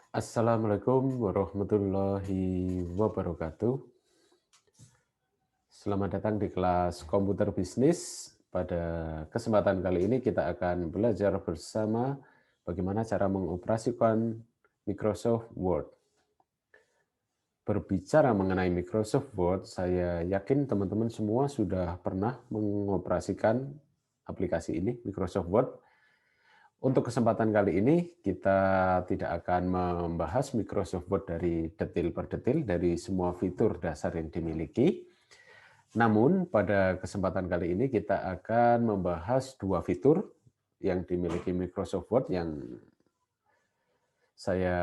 Assalamualaikum warahmatullahi wabarakatuh. Selamat datang di kelas komputer bisnis. Pada kesempatan kali ini kita akan belajar bersama bagaimana cara mengoperasikan Microsoft Word. Berbicara mengenai Microsoft Word, saya yakin teman-teman semua sudah pernah mengoperasikan aplikasi ini, Microsoft Word. Untuk kesempatan kali ini, kita tidak akan membahas Microsoft Word dari detail per detail dari semua fitur dasar yang dimiliki. Namun, pada kesempatan kali ini kita akan membahas dua fitur yang dimiliki Microsoft Word yang saya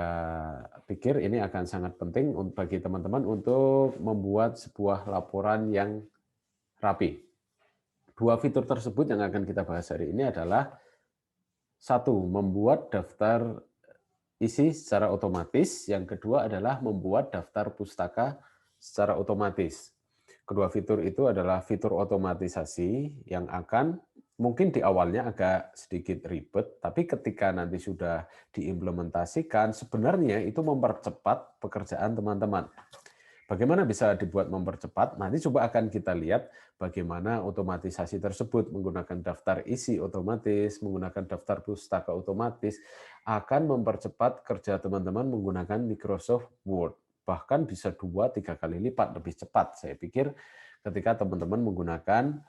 pikir ini akan sangat penting bagi teman-teman untuk membuat sebuah laporan yang rapi. Dua fitur tersebut yang akan kita bahas hari ini adalah satu, membuat daftar isi secara otomatis. Yang kedua adalah membuat daftar pustaka secara otomatis. Kedua fitur itu adalah fitur otomatisasi yang akan mungkin di awalnya agak sedikit ribet, tapi ketika nanti sudah diimplementasikan, sebenarnya itu mempercepat pekerjaan teman-teman. Bagaimana bisa dibuat mempercepat? Nanti coba akan kita lihat bagaimana otomatisasi tersebut menggunakan daftar isi otomatis, menggunakan daftar pustaka otomatis, akan mempercepat kerja teman-teman menggunakan Microsoft Word. Bahkan bisa 2-3 kali lipat lebih cepat. Saya pikir ketika teman-teman menggunakan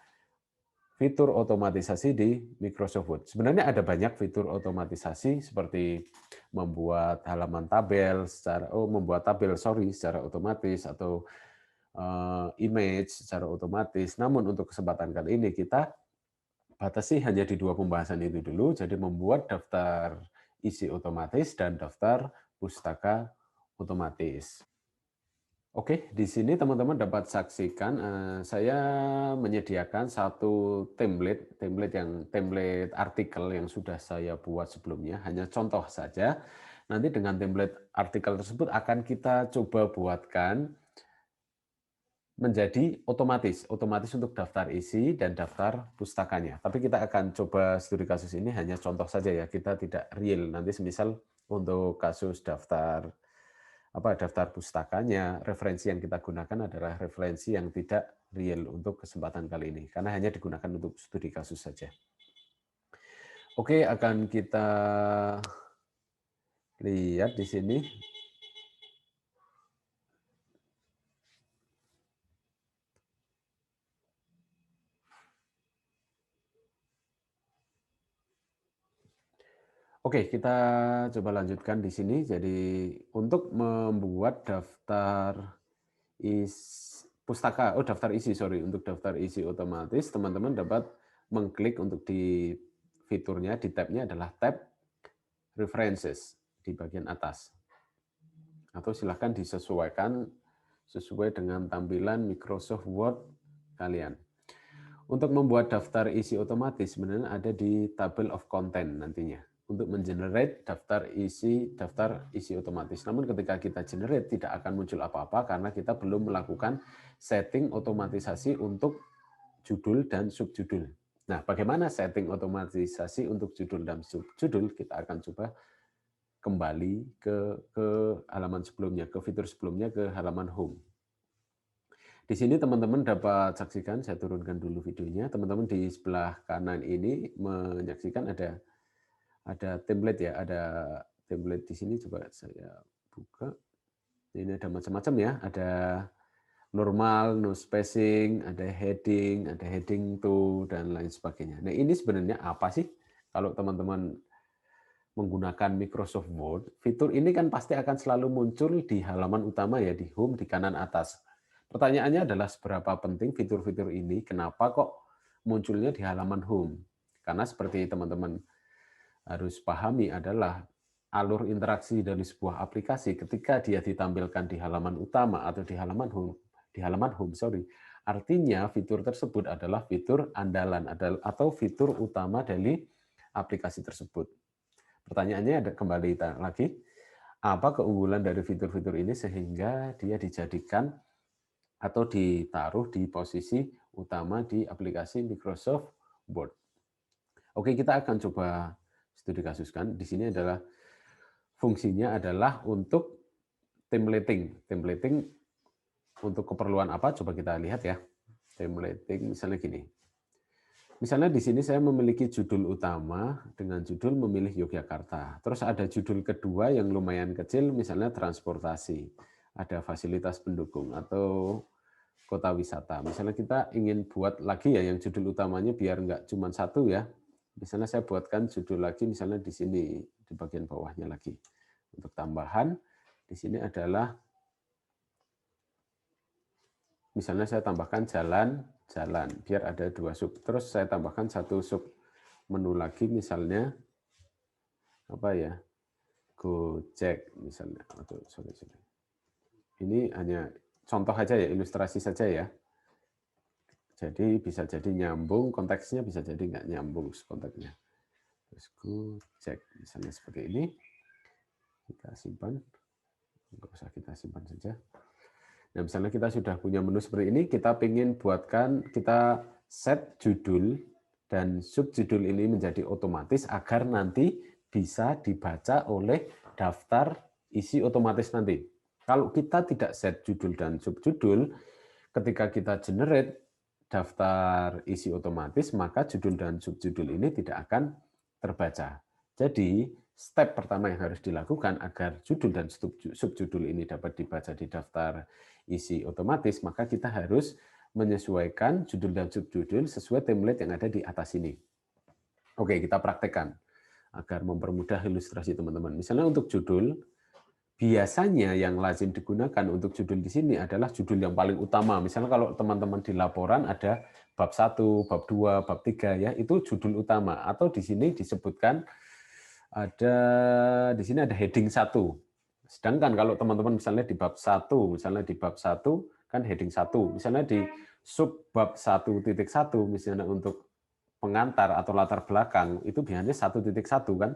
fitur otomatisasi di Microsoft Word. Sebenarnya ada banyak fitur otomatisasi seperti membuat halaman tabel secara otomatis atau image secara otomatis. Namun untuk kesempatan kali ini kita batasi hanya di dua pembahasan itu dulu. Jadi membuat daftar isi otomatis dan daftar pustaka otomatis. Oke, di sini teman-teman dapat saksikan, saya menyediakan satu template artikel yang sudah saya buat sebelumnya, hanya contoh saja. Nanti dengan template artikel tersebut akan kita coba buatkan menjadi otomatis untuk daftar isi dan daftar pustakanya. Tapi kita akan coba studi kasus ini hanya contoh saja ya, kita tidak real. Nanti semisal untuk kasus daftar pustakanya, referensi yang kita gunakan adalah referensi yang tidak real untuk kesempatan kali ini, karena hanya digunakan untuk studi kasus saja. Oke, akan kita lihat di sini. Oke, kita coba lanjutkan di sini. Jadi untuk membuat daftar isi, untuk daftar isi otomatis, teman-teman dapat mengklik untuk di fiturnya, di tab-nya adalah tab References di bagian atas. Atau silahkan disesuaikan sesuai dengan tampilan Microsoft Word kalian. Untuk membuat daftar isi otomatis sebenarnya ada di table of content nantinya untuk mengenerate daftar isi otomatis. Namun ketika kita generate tidak akan muncul apa-apa karena kita belum melakukan setting otomatisasi untuk judul dan subjudul. Nah, bagaimana setting otomatisasi untuk judul dan subjudul? Kita akan coba kembali ke halaman sebelumnya, ke fitur sebelumnya, ke halaman home. Di sini teman-teman dapat saksikan, saya turunkan dulu videonya. Teman-teman di sebelah kanan ini menyaksikan ada template ya, ada template di sini, coba saya buka. Ini ada macam-macam ya, ada normal, no spacing, ada heading to, dan lain sebagainya. Nah, ini sebenarnya apa sih? Kalau teman-teman menggunakan Microsoft Word, fitur ini kan pasti akan selalu muncul di halaman utama ya, di home di kanan atas. Pertanyaannya adalah seberapa penting fitur-fitur ini, kenapa kok munculnya di halaman home? Karena seperti teman-teman harus pahami adalah alur interaksi dari sebuah aplikasi ketika dia ditampilkan di halaman utama atau di halaman home, artinya fitur tersebut adalah fitur andalan atau fitur utama dari aplikasi tersebut. Pertanyaannya ada kembali lagi, apa keunggulan dari fitur-fitur ini sehingga dia dijadikan atau ditaruh di posisi utama di aplikasi Microsoft Word? Oke, kita akan coba studi kasuskan. Di sini adalah fungsinya adalah untuk templating. Templating untuk keperluan apa? Coba kita lihat ya. Templating misalnya gini. Misalnya di sini saya memiliki judul utama dengan judul memilih Yogyakarta. Terus ada judul kedua yang lumayan kecil, misalnya transportasi. Ada fasilitas pendukung atau kota wisata. Misalnya kita ingin buat lagi ya yang judul utamanya biar nggak cuma satu ya. Misalnya saya buatkan judul lagi misalnya di sini, di bagian bawahnya lagi. Untuk tambahan, di sini adalah misalnya saya tambahkan jalan, biar ada 2 sub. Terus saya tambahkan 1 sub menu lagi, misalnya apa ya, Gojek misalnya. Atau sorry. Ini hanya contoh aja ya, ilustrasi saja ya. Jadi bisa jadi nyambung, konteksnya bisa jadi nggak nyambung konteksnya. Terus Gojek misalnya seperti ini. Kita simpan, nggak usah kita simpan saja. Nah, misalnya kita sudah punya menu seperti ini, kita ingin buatkan, kita set judul dan subjudul ini menjadi otomatis agar nanti bisa dibaca oleh daftar isi otomatis nanti. Kalau kita tidak set judul dan subjudul, ketika kita generate daftar isi otomatis, maka judul dan subjudul ini tidak akan terbaca. Jadi, step pertama yang harus dilakukan agar judul dan subjudul ini dapat dibaca di daftar isi otomatis, maka kita harus menyesuaikan judul dan subjudul sesuai template yang ada di atas ini. Oke, kita praktekkan agar mempermudah ilustrasi teman-teman. Misalnya untuk judul, biasanya yang lazim digunakan untuk judul di sini adalah judul yang paling utama. Misalnya kalau teman-teman di laporan ada bab 1, bab 2, bab 3 ya, itu judul utama. Atau di sini disebutkan di sini ada heading 1. Sedangkan kalau teman-teman misalnya di bab 1, kan heading 1. Misalnya di sub bab 1.1 misalnya untuk pengantar atau latar belakang itu biasanya 1.1 kan.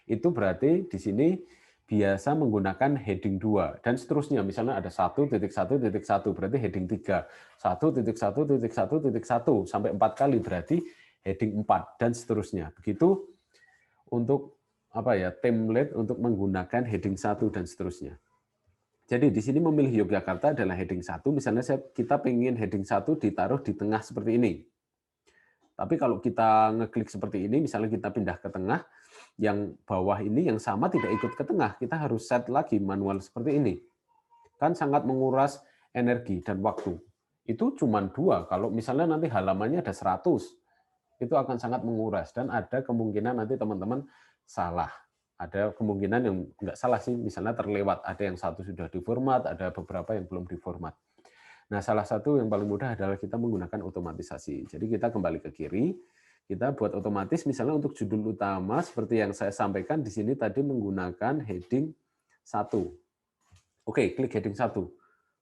Itu berarti di sini biasa menggunakan heading 2 dan seterusnya. Misalnya ada 1.1.1 berarti heading 3. 1.1.1.1 sampai 4 kali berarti heading 4 dan seterusnya. Begitu untuk template untuk menggunakan heading 1 dan seterusnya. Jadi di sini memilih Yogyakarta adalah heading 1, misalnya kita pengen heading 1 ditaruh di tengah seperti ini. Tapi kalau kita ngeklik seperti ini, misalnya kita pindah ke tengah, yang bawah ini yang sama tidak ikut ke tengah, kita harus set lagi manual seperti ini. Kan sangat menguras energi dan waktu. Itu cuma 2, kalau misalnya nanti halamannya ada 100, itu akan sangat menguras dan ada kemungkinan nanti teman-teman salah. Ada kemungkinan yang nggak salah sih, misalnya terlewat. Ada yang satu sudah diformat, ada beberapa yang belum diformat. Nah, salah satu yang paling mudah adalah kita menggunakan otomatisasi. Jadi kita kembali ke kiri, kita buat otomatis misalnya untuk judul utama seperti yang saya sampaikan di sini tadi menggunakan heading 1. Oke, klik heading 1.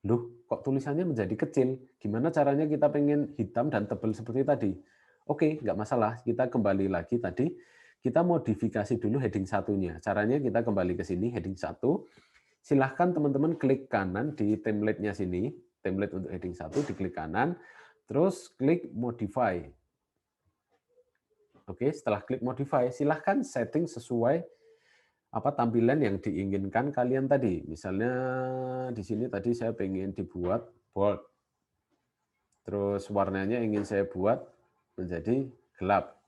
Loh, kok tulisannya menjadi kecil? Gimana caranya kita pengen hitam dan tebal seperti tadi? Oke, nggak masalah. Kita kembali lagi tadi, kita modifikasi dulu heading 1-nya. Caranya kita kembali ke sini, heading 1. Silahkan teman-teman klik kanan di template-nya sini, template untuk heading 1, diklik kanan, terus klik modify. Oke, setelah klik modify, silahkan setting sesuai tampilan yang diinginkan kalian tadi. Misalnya di sini tadi saya pengen dibuat bold. Terus warnanya ingin saya buat menjadi gelap.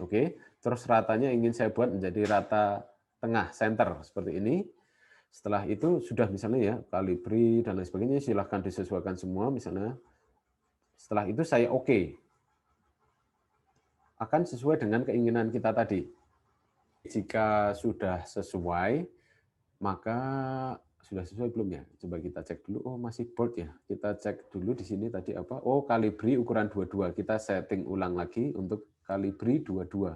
Oke, terus ratanya ingin saya buat menjadi rata tengah, center seperti ini. Setelah itu sudah misalnya ya kalibri dan lain sebagainya silahkan disesuaikan semua misalnya. Setelah itu saya oke. Akan sesuai dengan keinginan kita tadi. Jika sudah sesuai, maka sudah sesuai belum ya? Coba kita cek dulu. Oh, masih bold ya. Kita cek dulu di sini tadi apa? Oh, kalibri ukuran 22. Kita setting ulang lagi untuk kalibri 22.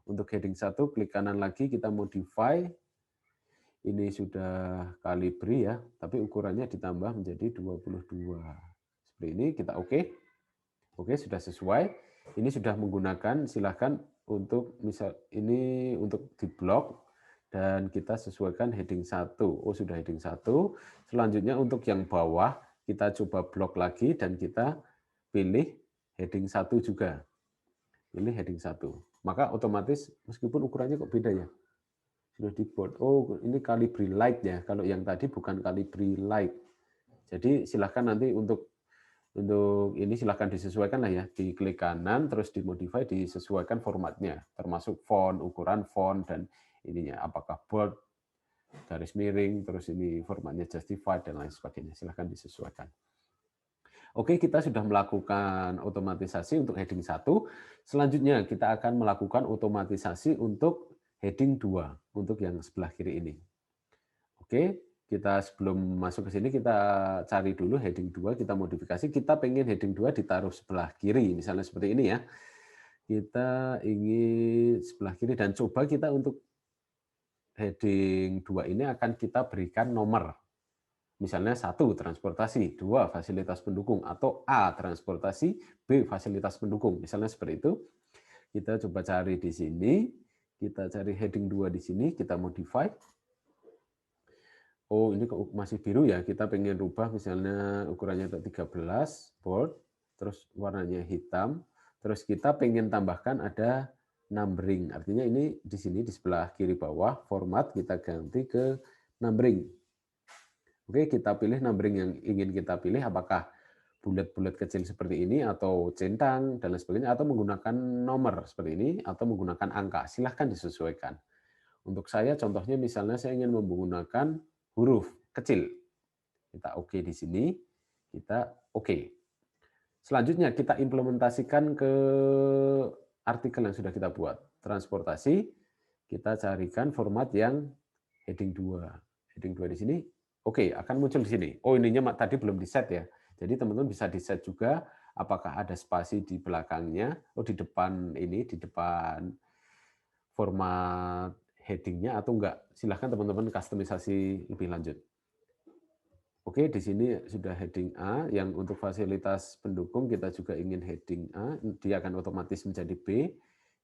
Untuk heading 1 klik kanan lagi kita modify. Ini sudah kalibri ya, tapi ukurannya ditambah menjadi 22. Seperti ini kita oke. Oke, sudah sesuai. Ini sudah menggunakan, silakan untuk misal ini untuk di blok dan kita sesuaikan heading 1. Oh, sudah heading 1. Selanjutnya untuk yang bawah kita coba blok lagi dan kita pilih heading 1 juga. Pilih heading 1. Maka otomatis meskipun ukurannya kok beda ya. Sudah di board. Oh, ini Calibri Light ya. Kalau yang tadi bukan Calibri Light. Jadi silahkan nanti untuk ini silahkan disesuaikan lah ya. Diklik kanan, terus dimodify, disesuaikan formatnya. Termasuk font, ukuran font, dan ininya. Apakah bold, garis miring, terus ini formatnya justified, dan lain sebagainya. Silahkan disesuaikan. Oke, kita sudah melakukan otomatisasi untuk heading 1. Selanjutnya kita akan melakukan otomatisasi untuk heading 2, untuk yang sebelah kiri ini. Oke, kita sebelum masuk ke sini kita cari dulu heading 2, kita modifikasi. Kita pengen heading 2 ditaruh sebelah kiri, misalnya seperti ini ya. Kita ingin sebelah kiri dan coba kita untuk heading 2 ini akan kita berikan nomor. Misalnya 1 transportasi, 2 fasilitas pendukung, atau A transportasi, B fasilitas pendukung. Misalnya seperti itu. Kita coba cari di sini, kita cari heading 2 di sini, kita modify. Oh, ini masih biru ya, kita pengen rubah misalnya ukurannya 13, bold, terus warnanya hitam, terus kita pengen tambahkan ada numbering. Artinya ini di sini di sebelah kiri bawah, format kita ganti ke numbering. Oke, kita pilih numbering yang ingin kita pilih, apakah bulat-bulat kecil seperti ini, atau centang, dan lain sebagainya, atau menggunakan nomor seperti ini, atau menggunakan angka. Silahkan disesuaikan. Untuk saya, contohnya misalnya saya ingin menggunakan huruf kecil. Kita oke di sini, kita oke. Selanjutnya, kita implementasikan ke artikel yang sudah kita buat. Transportasi, kita carikan format yang heading 2. Heading 2 di sini, oke, akan muncul di sini. Oh, ininya tadi belum di-set ya. Jadi teman-teman bisa di-set juga apakah ada spasi di belakangnya, di depan ini, di depan format heading-nya atau enggak. Silahkan teman-teman customisasi lebih lanjut. Oke, di sini sudah heading A, yang untuk fasilitas pendukung kita juga ingin heading A, dia akan otomatis menjadi B,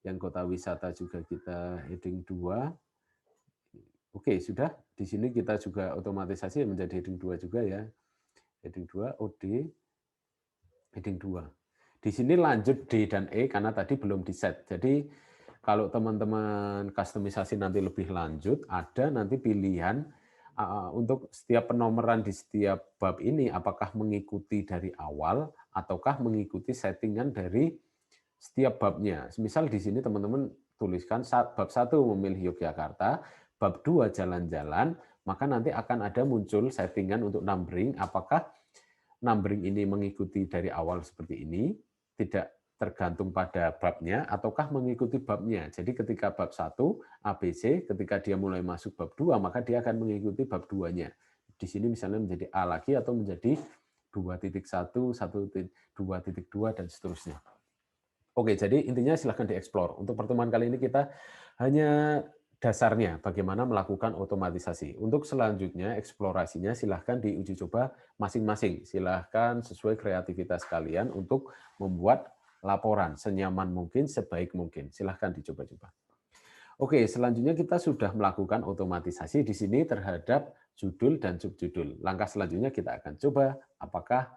yang kota wisata juga kita heading 2. Oke, sudah. Di sini kita juga otomatisasi menjadi heading 2 juga ya. Heading 2, OD, heading 2. Di sini lanjut D dan E karena tadi belum di-set. Jadi kalau teman-teman customisasi nanti lebih lanjut, ada nanti pilihan untuk setiap penomoran di setiap bab ini, apakah mengikuti dari awal ataukah mengikuti settingan dari setiap babnya. Misal di sini teman-teman tuliskan bab 1 memilih Yogyakarta, bab 2 jalan-jalan, maka nanti akan ada muncul settingan untuk numbering, apakah numbering ini mengikuti dari awal seperti ini, tidak tergantung pada babnya, ataukah mengikuti babnya. Jadi ketika bab 1, ABC, ketika dia mulai masuk bab 2, maka dia akan mengikuti bab 2-nya. Di sini misalnya menjadi A lagi, atau menjadi 2.1, 2.2, dan seterusnya. Oke, jadi intinya silahkan dieksplor. Untuk pertemuan kali ini kita hanya dasarnya bagaimana melakukan otomatisasi. Untuk selanjutnya eksplorasinya silahkan diuji coba masing-masing. Silahkan sesuai kreativitas kalian untuk membuat laporan senyaman mungkin, sebaik mungkin. Silahkan dicoba-coba. Oke, selanjutnya kita sudah melakukan otomatisasi di sini terhadap judul dan subjudul. Langkah selanjutnya kita akan coba apakah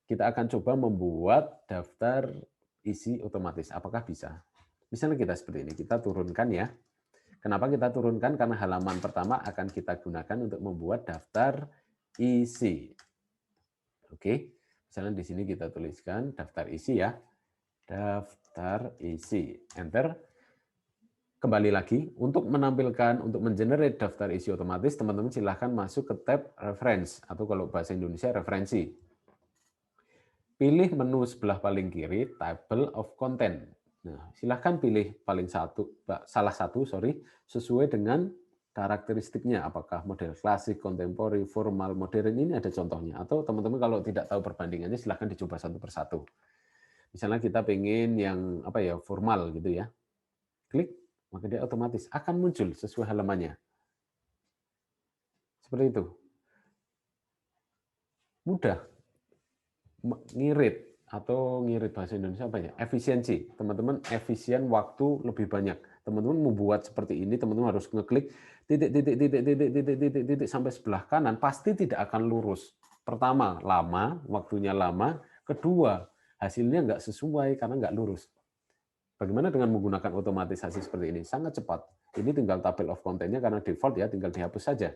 kita akan coba membuat daftar isi otomatis. Apakah bisa? Misalnya kita seperti ini, kita turunkan ya. Kenapa kita turunkan? Karena halaman pertama akan kita gunakan untuk membuat daftar isi. Oke, misalnya di sini kita tuliskan daftar isi ya. Daftar isi. Enter. Kembali lagi, untuk menampilkan, untuk mengenerate daftar isi otomatis, teman-teman silahkan masuk ke tab reference, atau kalau bahasa Indonesia referensi. Pilih menu sebelah paling kiri, table of content. Nah, silahkan pilih salah satu sesuai dengan karakteristiknya, apakah model klasik, kontemporer, formal, modern, ini ada contohnya. Atau teman-teman kalau tidak tahu perbandingannya, silahkan dicoba satu persatu. Misalnya kita pengen yang formal gitu ya. Klik, maka dia otomatis akan muncul sesuai halamannya. Seperti itu. Mudah. Ngirit bahasa Indonesia apa ya? Efisiensi. Teman-teman efisien waktu lebih banyak. Teman-teman membuat seperti ini, teman-teman harus ngeklik titik sampai sebelah kanan, pasti tidak akan lurus. Pertama, lama, waktunya lama. Kedua, hasilnya nggak sesuai karena nggak lurus. Bagaimana dengan menggunakan otomatisasi seperti ini? Sangat cepat. Ini tinggal table of content-nya karena default ya, tinggal dihapus saja.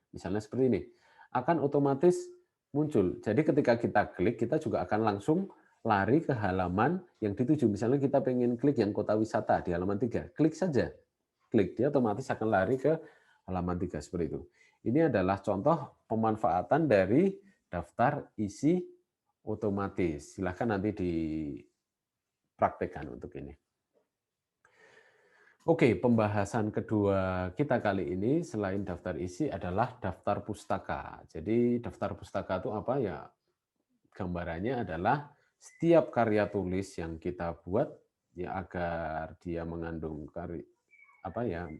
Misalnya seperti ini. Akan otomatis muncul. Jadi ketika kita klik, kita juga akan langsung lari ke halaman yang dituju. Misalnya kita pengen klik yang kota wisata di halaman 3. Klik saja. Klik, dia otomatis akan lari ke halaman 3 seperti itu. Ini adalah contoh pemanfaatan dari daftar isi otomatis. Silahkan nanti dipraktekkan untuk ini. Oke, pembahasan kedua kita kali ini selain daftar isi adalah daftar pustaka. Jadi daftar pustaka itu apa ya? Gambarannya adalah setiap karya tulis yang kita buat ya agar dia mengandung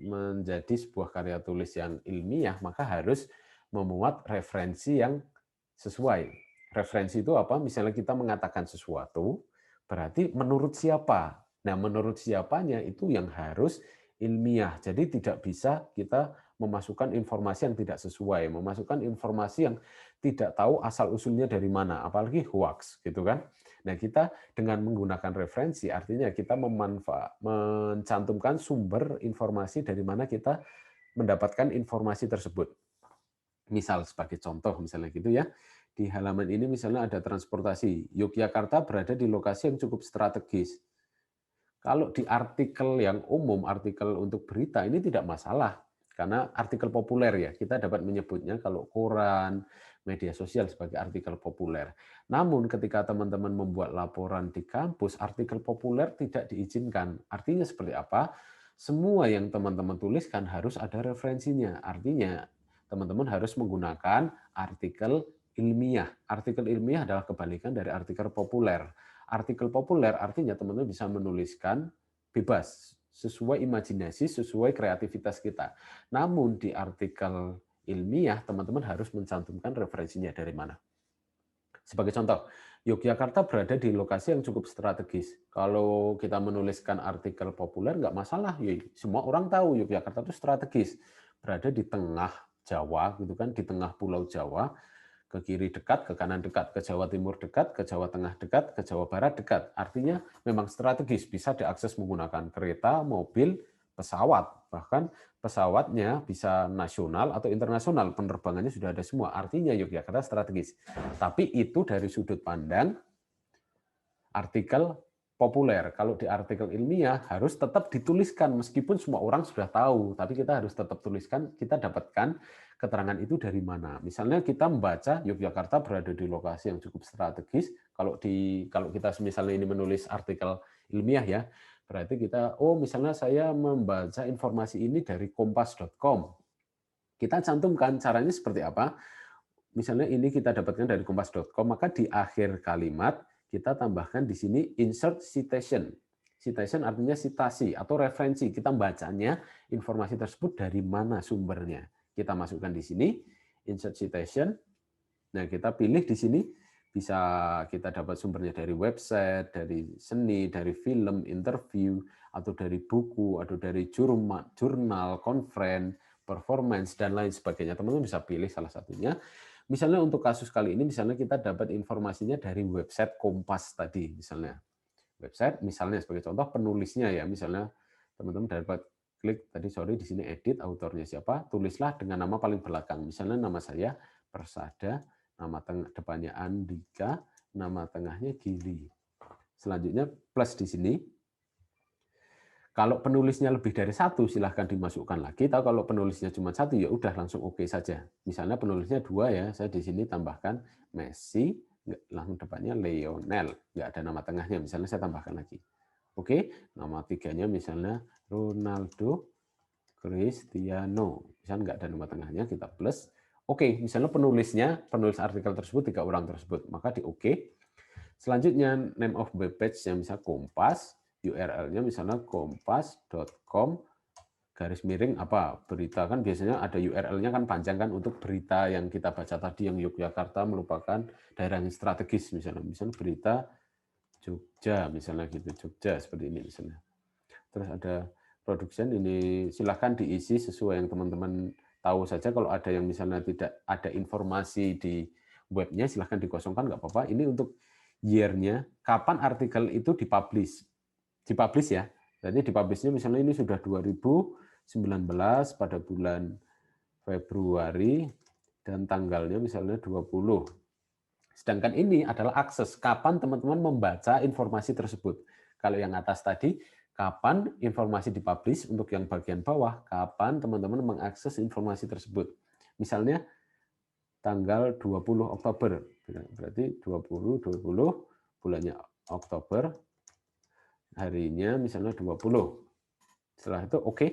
menjadi sebuah karya tulis yang ilmiah, maka harus memuat referensi yang sesuai. Referensi itu apa? Misalnya kita mengatakan sesuatu, berarti menurut siapa? Nah, menurut siapanya itu yang harus ilmiah. Jadi tidak bisa kita memasukkan informasi yang tidak sesuai, memasukkan informasi yang tidak tahu asal-usulnya dari mana, apalagi hoax, gitu kan. Nah, kita dengan menggunakan referensi, artinya kita mencantumkan sumber informasi dari mana kita mendapatkan informasi tersebut. Misal sebagai contoh, misalnya gitu ya, di halaman ini misalnya ada transportasi. Yogyakarta berada di lokasi yang cukup strategis. Kalau di artikel yang umum, artikel untuk berita, ini tidak masalah. Karena artikel populer ya, kita dapat menyebutnya kalau koran, media sosial sebagai artikel populer. Namun ketika teman-teman membuat laporan di kampus, artikel populer tidak diizinkan. Artinya seperti apa? Semua yang teman-teman tuliskan harus ada referensinya. Artinya teman-teman harus menggunakan artikel ilmiah. Artikel ilmiah adalah kebalikan dari artikel populer. Artikel populer artinya teman-teman bisa menuliskan bebas, sesuai imajinasi, sesuai kreativitas kita. Namun di artikel ilmiah, teman-teman harus mencantumkan referensinya dari mana. Sebagai contoh, Yogyakarta berada di lokasi yang cukup strategis. Kalau kita menuliskan artikel populer, nggak masalah. Semua orang tahu Yogyakarta itu strategis. Berada di tengah Jawa, gitu kan, di tengah Pulau Jawa, ke kiri dekat, ke kanan dekat, ke Jawa Timur dekat, ke Jawa Tengah dekat, ke Jawa Barat dekat. Artinya memang strategis, bisa diakses menggunakan kereta, mobil, pesawat. Bahkan pesawatnya bisa nasional atau internasional, penerbangannya sudah ada semua. Artinya Yogyakarta strategis. Tapi itu dari sudut pandang artikel populer. Kalau di artikel ilmiah harus tetap dituliskan meskipun semua orang sudah tahu, tapi kita harus tetap tuliskan, kita dapatkan keterangan itu dari mana. Misalnya kita membaca Yogyakarta berada di lokasi yang cukup strategis. Kalau kita misalnya ini menulis artikel ilmiah ya, berarti kita misalnya saya membaca informasi ini dari kompas.com. Kita cantumkan caranya seperti apa? Misalnya ini kita dapatkan dari kompas.com, maka di akhir kalimat kita tambahkan di sini insert citation. Citation artinya citasi atau referensi. Kita bacanya informasi tersebut dari mana sumbernya. Kita masukkan di sini insert citation. Nah, kita pilih di sini bisa kita dapat sumbernya dari website, dari seni, dari film, interview, atau dari buku, atau dari jurnal, conference, performance, dan lain sebagainya. Teman-teman bisa pilih salah satunya. Misalnya untuk kasus kali ini, misalnya kita dapat informasinya dari website Kompas tadi, misalnya. Website, misalnya sebagai contoh penulisnya ya, misalnya teman-teman dapat klik tadi, di sini edit, autornya siapa, tulislah dengan nama paling belakang. Misalnya nama saya Persada, nama depannya Andika, nama tengahnya Gili. Selanjutnya plus di sini. Kalau penulisnya lebih dari satu, silahkan dimasukkan lagi. Atau kalau penulisnya cuma satu, ya udah langsung oke saja. Misalnya penulisnya 2 ya, saya di sini tambahkan Messi, langsung depannya Lionel, nggak ada nama tengahnya. Misalnya saya tambahkan lagi. Oke, nama 3-nya misalnya Ronaldo Cristiano. Misalnya nggak ada nama tengahnya, kita plus. Oke, misalnya penulis artikel tersebut 3 orang tersebut, maka di oke. Selanjutnya name of web page-nya misalnya Kompas, URL-nya misalnya kompas.com garis miring apa berita, kan biasanya ada URL-nya kan panjang kan untuk berita yang kita baca tadi yang Yogyakarta merupakan daerah yang strategis misalnya berita Jogja misalnya gitu, Jogja seperti ini misalnya. Terus ada production, ini silahkan diisi sesuai yang teman-teman tahu saja. Kalau ada yang misalnya tidak ada informasi di webnya, silahkan dikosongkan, nggak apa-apa. Ini untuk year-nya, kapan artikel itu dipublish ya. Jadi dipublish-nya misalnya ini sudah 2019 pada bulan Februari dan tanggalnya misalnya 20. Sedangkan ini adalah akses kapan teman-teman membaca informasi tersebut. Kalau yang atas tadi, kapan informasi dipublish, untuk yang bagian bawah, kapan teman-teman mengakses informasi tersebut. Misalnya tanggal 20 Oktober, berarti 20, bulannya Oktober, harinya misalnya 20. Setelah itu oke.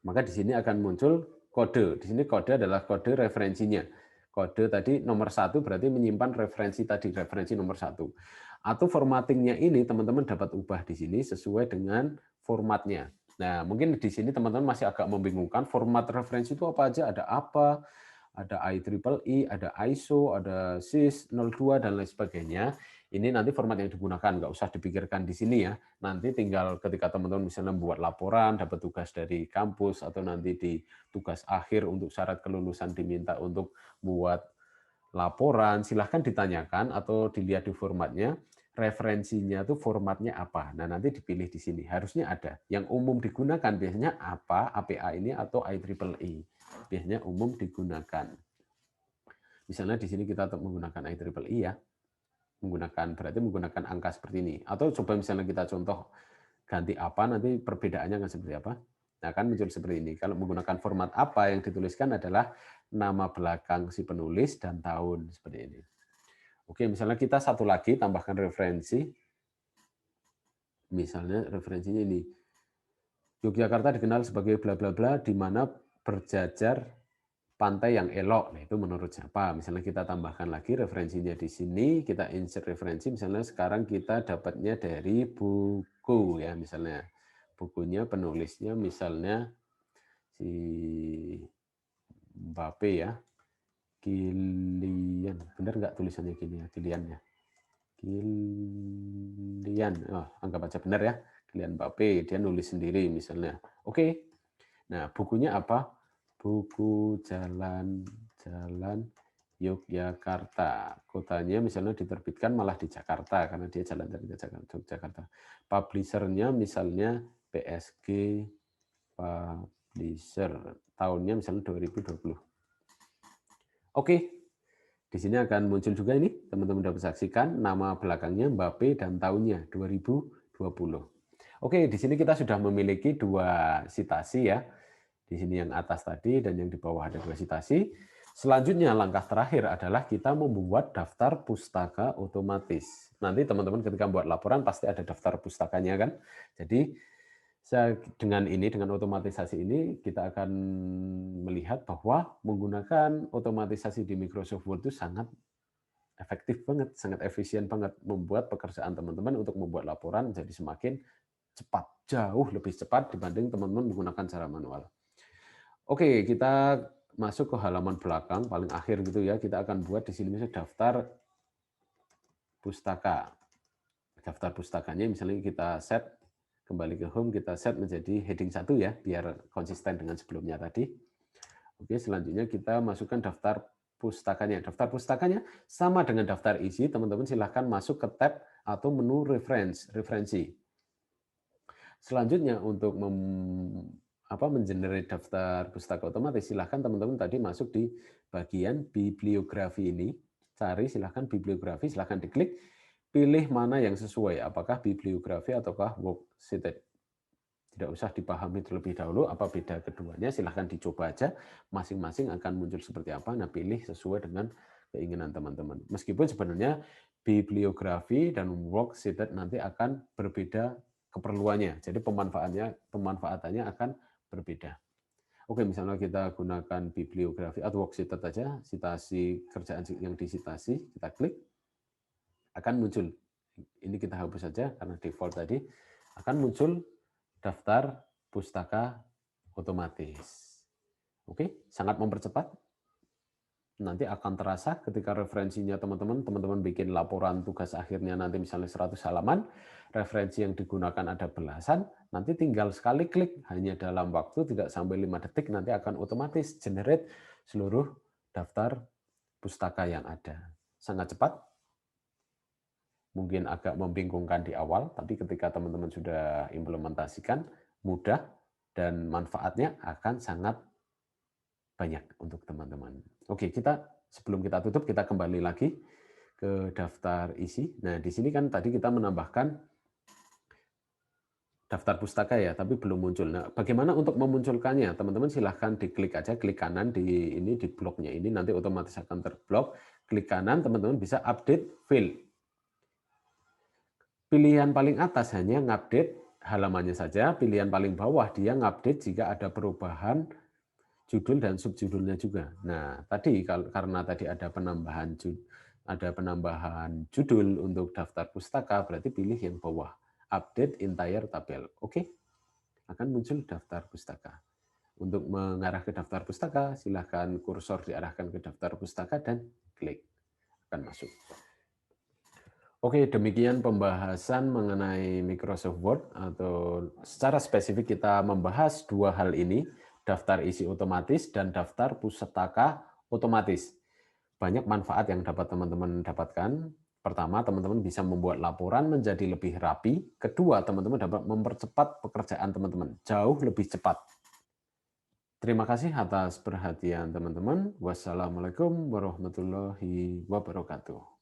Maka di sini akan muncul kode. Di sini kode adalah kode referensinya. Kode tadi nomor 1 berarti menyimpan referensi tadi, referensi nomor 1. Atau formattingnya ini teman-teman dapat ubah di sini sesuai dengan formatnya. Nah, mungkin di sini teman-teman masih agak membingungkan format referensi itu apa aja, ada apa, ada IEEE, ada ISO, ada SIS 02 dan lain sebagainya. Ini nanti format yang digunakan, nggak usah dipikirkan di sini ya. Nanti tinggal ketika teman-teman misalnya membuat laporan, dapat tugas dari kampus, atau nanti di tugas akhir untuk syarat kelulusan diminta untuk buat laporan, silahkan ditanyakan atau dilihat di formatnya, referensinya itu formatnya apa. Nah, nanti dipilih di sini. Harusnya ada. Yang umum digunakan biasanya apa, APA ini atau IEEE. Biasanya umum digunakan. Misalnya di sini kita menggunakan IEEE ya. Berarti menggunakan angka seperti ini. Atau coba misalnya kita contoh ganti apa, nanti perbedaannya akan seperti apa. Nah, akan muncul seperti ini. Kalau menggunakan format apa, yang dituliskan adalah nama belakang si penulis dan tahun, seperti ini. Oke, misalnya kita satu lagi tambahkan referensi. Misalnya referensinya ini. Yogyakarta dikenal sebagai bla bla bla, di mana berjajar pantai yang elok. Nah, itu menurut siapa? Misalnya kita tambahkan lagi referensinya di sini, kita insert referensi, misalnya sekarang kita dapatnya dari buku ya, misalnya. Bukunya penulisnya misalnya si Mbappe ya. Kilian. Benar nggak tulisannya gini ya? Kilian ya. Kilian. Oh, anggap aja benar ya. Kilian Mbappe, dia nulis sendiri misalnya. Oke. Nah, bukunya apa? Buku Jalan Yogyakarta. Kotanya misalnya diterbitkan malah di Jakarta karena dia jalan dari Jakarta. Publishernya misalnya PSG Publisher. Tahunnya misalnya 2020. Oke. Di sini akan muncul juga ini, teman-teman dapat saksikan nama belakangnya Mbappe dan tahunnya 2020. Oke, di sini kita sudah memiliki 2 sitasi ya. Di sini yang atas tadi dan yang di bawah ada 2 sitasi. Selanjutnya langkah terakhir adalah kita membuat daftar pustaka otomatis. Nanti teman-teman ketika membuat laporan pasti ada daftar pustakanya kan. Jadi dengan otomatisasi ini kita akan melihat bahwa menggunakan otomatisasi di Microsoft Word itu sangat efektif banget, sangat efisien banget, membuat pekerjaan teman-teman untuk membuat laporan jadi semakin cepat, jauh lebih cepat dibanding teman-teman menggunakan cara manual. Oke, kita masuk ke halaman belakang paling akhir gitu ya. Kita akan buat di sini misalnya daftar pustaka. Daftar pustakanya misalnya kita set kembali ke home, kita set menjadi heading 1 ya, biar konsisten dengan sebelumnya tadi. Oke, selanjutnya kita masukkan daftar pustakanya. Daftar pustakanya sama dengan daftar isi, teman-teman silahkan masuk ke tab atau menu referensi. Selanjutnya untuk mengenerate daftar pustaka otomatis, silahkan teman-teman tadi masuk di bagian bibliografi ini, cari silahkan bibliografi, silahkan diklik, pilih mana yang sesuai, apakah bibliografi ataukah works cited. Tidak usah dipahami terlebih dahulu apa beda keduanya, silahkan dicoba aja, masing-masing akan muncul seperti apa, nah pilih sesuai dengan keinginan teman-teman. Meskipun sebenarnya bibliografi dan works cited nanti akan berbeda keperluannya, jadi pemanfaatannya akan berbeda. Oke, misalnya kita gunakan bibliografi atau works cited aja, citasi kerjaan yang disitasi, kita klik, akan muncul. Ini kita hapus saja karena default tadi, akan muncul daftar pustaka otomatis. Oke, sangat mempercepat. Nanti akan terasa ketika referensinya teman-teman bikin laporan tugas akhirnya nanti misalnya 100 halaman, referensi yang digunakan ada belasan, nanti tinggal sekali klik, hanya dalam waktu tidak sampai 5 detik, nanti akan otomatis generate seluruh daftar pustaka yang ada. Sangat cepat. mungkin agak membingungkan di awal, tapi ketika teman-teman sudah implementasikan, mudah dan manfaatnya akan sangat banyak untuk teman-teman. Oke, sebelum kita tutup, kita kembali lagi ke daftar isi. Nah, di sini kan tadi kita menambahkan daftar pustaka ya, tapi belum muncul. Nah, bagaimana untuk memunculkannya? Teman-teman silahkan diklik aja, klik kanan di bloknya ini, nanti otomatis akan terblok. Klik kanan, teman-teman bisa update field. Pilihan paling atas hanya ngupdate halamannya saja, pilihan paling bawah dia ngupdate jika ada perubahan judul dan subjudulnya juga. Nah, tadi karena tadi ada penambahan judul untuk daftar pustaka, berarti pilih yang bawah, update entire tabel. Oke, akan muncul daftar pustaka. Untuk mengarah ke daftar pustaka, silakan kursor diarahkan ke daftar pustaka dan klik, akan masuk. Oke, demikian pembahasan mengenai Microsoft Word, atau secara spesifik kita membahas dua hal ini, daftar isi otomatis dan daftar pustaka otomatis. Banyak manfaat yang dapat teman-teman dapatkan. Pertama, teman-teman bisa membuat laporan menjadi lebih rapi. Kedua, teman-teman dapat mempercepat pekerjaan teman-teman jauh lebih cepat. Terima kasih atas perhatian teman-teman. Wassalamualaikum warahmatullahi wabarakatuh.